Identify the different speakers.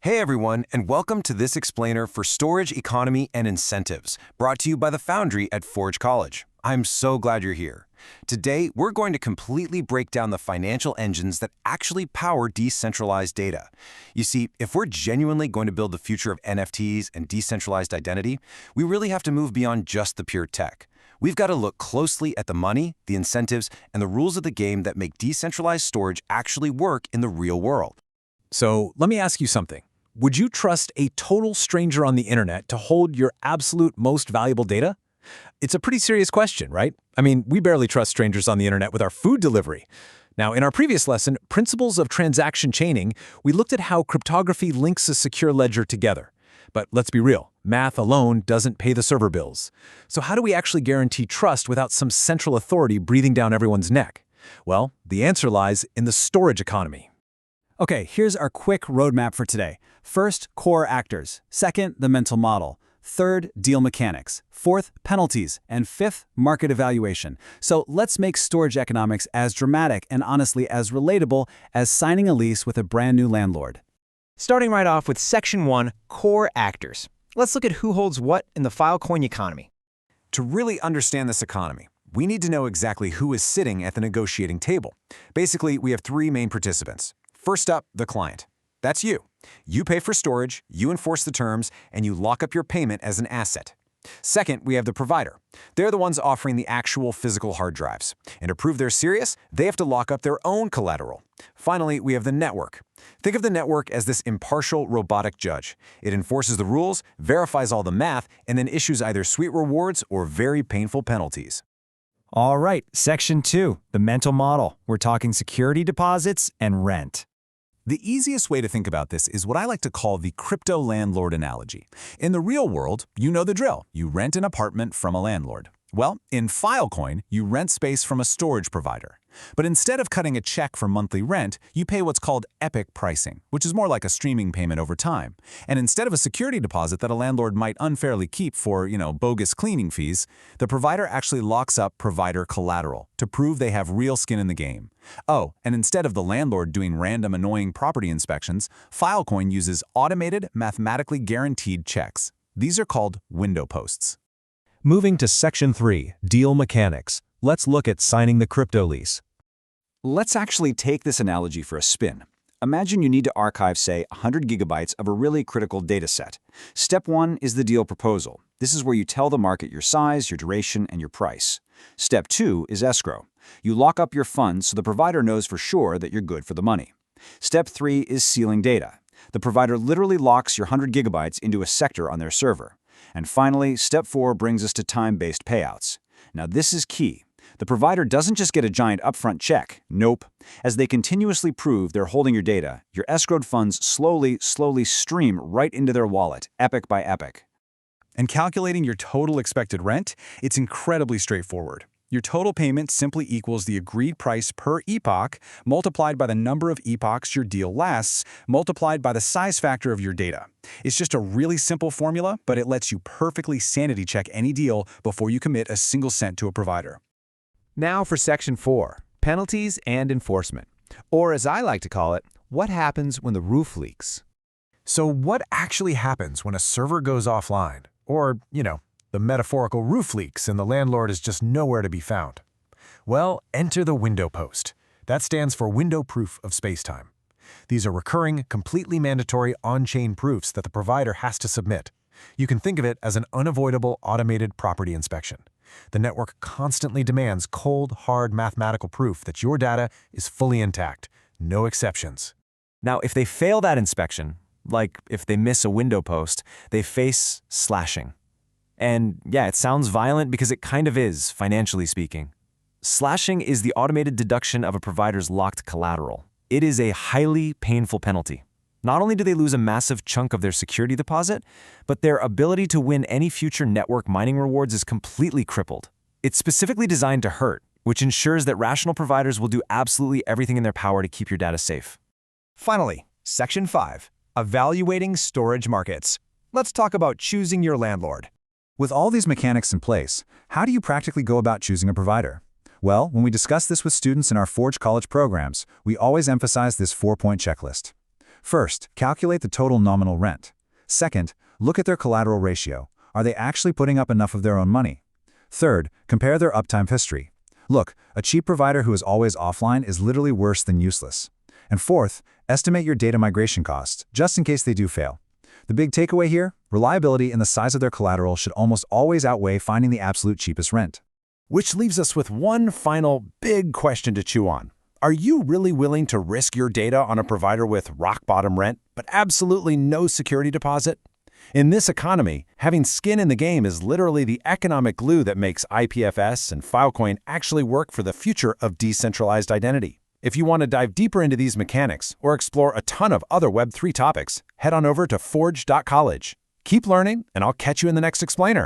Speaker 1: Hey everyone, and welcome to this explainer for storage economy and incentives, brought to you by the Foundry at Forge College. I'm so glad you're here. Today, we're going to completely break down the financial engines that actually power decentralized data. You see, if we're genuinely going to build the future of NFTs and decentralized identity, we really have to move beyond just the pure tech. We've got to look closely at the money, the incentives, and the rules of the game that make decentralized storage actually work in the real world.
Speaker 2: So let me ask you something. Would you trust a total stranger on the internet to hold your absolute most valuable data? It's a pretty serious question, right? I mean, we barely trust strangers on the internet with our food delivery. Now, in our previous lesson, Principles of Transaction Chaining, we looked at how cryptography links a secure ledger together. But let's be real, math alone doesn't pay the server bills. So how do we actually guarantee trust without some central authority breathing down everyone's neck? Well, the answer lies in the storage economy.
Speaker 3: Okay, here's our quick roadmap for today. First, core actors. Second, the mental model. Third, deal mechanics. Fourth, penalties. And fifth, market evaluation. So let's make storage economics as dramatic and honestly as relatable as signing a lease with a brand new landlord.
Speaker 4: Starting right off with Section 1, core actors. Let's look at who holds what in the Filecoin economy.
Speaker 1: To really understand this economy, we need to know exactly who is sitting at the negotiating table. Basically, we have three main participants. First up, the client. That's you. You pay for storage, you enforce the terms, and you lock up your payment as an asset. Second, we have the provider. They're the ones offering the actual physical hard drives. And to prove they're serious, they have to lock up their own collateral. Finally, we have the network. Think of the network as this impartial, robotic judge. It enforces the rules, verifies all the math, and then issues either sweet rewards or very painful penalties.
Speaker 5: All right, Section 2, the mental model. We're talking security deposits and rent.
Speaker 2: The easiest way to think about this is what I like to call the crypto landlord analogy. In the real world, you know the drill. You rent an apartment from a landlord. Well, in Filecoin, you rent space from a storage provider. But instead of cutting a check for monthly rent, you pay what's called epic pricing, which is more like a streaming payment over time. And instead of a security deposit that a landlord might unfairly keep for, bogus cleaning fees, the provider actually locks up provider collateral to prove they have real skin in the game. Oh, and instead of the landlord doing random annoying property inspections, Filecoin uses automated, mathematically guaranteed checks. These are called WindowPoSts.
Speaker 5: Moving to Section 3, deal mechanics. Let's look at signing the crypto lease.
Speaker 3: Let's actually take this analogy for a spin. Imagine you need to archive, say, 100 gigabytes of a really critical data set. Step 1 is the deal proposal. This is where you tell the market your size, your duration, and your price. Step 2 is escrow. You lock up your funds so the provider knows for sure that you're good for the money. Step 3 is sealing data. The provider literally locks your 100 gigabytes into a sector on their server. And finally, Step 4 brings us to time-based payouts. Now this is key. The provider doesn't just get a giant upfront check. Nope. As they continuously prove they're holding your data, your escrowed funds slowly stream right into their wallet, epoch by epoch.
Speaker 2: And calculating your total expected rent, it's incredibly straightforward. Your total payment simply equals the agreed price per epoch multiplied by the number of epochs your deal lasts, multiplied by the size factor of your data. It's just a really simple formula, but it lets you perfectly sanity check any deal before you commit a single cent to a provider.
Speaker 4: Now for Section 4, penalties and enforcement. Or as I like to call it, what happens when the roof leaks?
Speaker 1: So what actually happens when a server goes offline? Or, the metaphorical roof leaks and the landlord is just nowhere to be found? Well, enter the WindowPoSt. That stands for Window Proof of Spacetime. These are recurring, completely mandatory on-chain proofs that the provider has to submit. You can think of it as an unavoidable automated property inspection. The network constantly demands cold, hard mathematical proof that your data is fully intact, no exceptions.
Speaker 5: Now, if they fail that inspection, like if they miss a WindowPoSt, they face slashing. And yeah, it sounds violent because it kind of is, financially speaking. Slashing is the automated deduction of a provider's locked collateral. It is a highly painful penalty. Not only do they lose a massive chunk of their security deposit, but their ability to win any future network mining rewards is completely crippled. It's specifically designed to hurt, which ensures that rational providers will do absolutely everything in their power to keep your data safe.
Speaker 6: Finally, Section 5, evaluating storage markets. Let's talk about choosing your landlord.
Speaker 3: With all these mechanics in place, how do you practically go about choosing a provider? Well, when we discuss this with students in our Forge College programs, we always emphasize this 4-point checklist.
Speaker 2: First, calculate the total nominal rent. Second, look at their collateral ratio. Are they actually putting up enough of their own money? Third, compare their uptime history. Look, a cheap provider who is always offline is literally worse than useless. And fourth, estimate your data migration costs, just in case they do fail. The big takeaway here? Reliability and the size of their collateral should almost always outweigh finding the absolute cheapest rent.
Speaker 6: Which leaves us with one final big question to chew on. Are you really willing to risk your data on a provider with rock-bottom rent, but absolutely no security deposit? In this economy, having skin in the game is literally the economic glue that makes IPFS and Filecoin actually work for the future of decentralized identity. If you want to dive deeper into these mechanics or explore a ton of other Web3 topics, head on over to forge.college. Keep learning, and I'll catch you in the next explainer.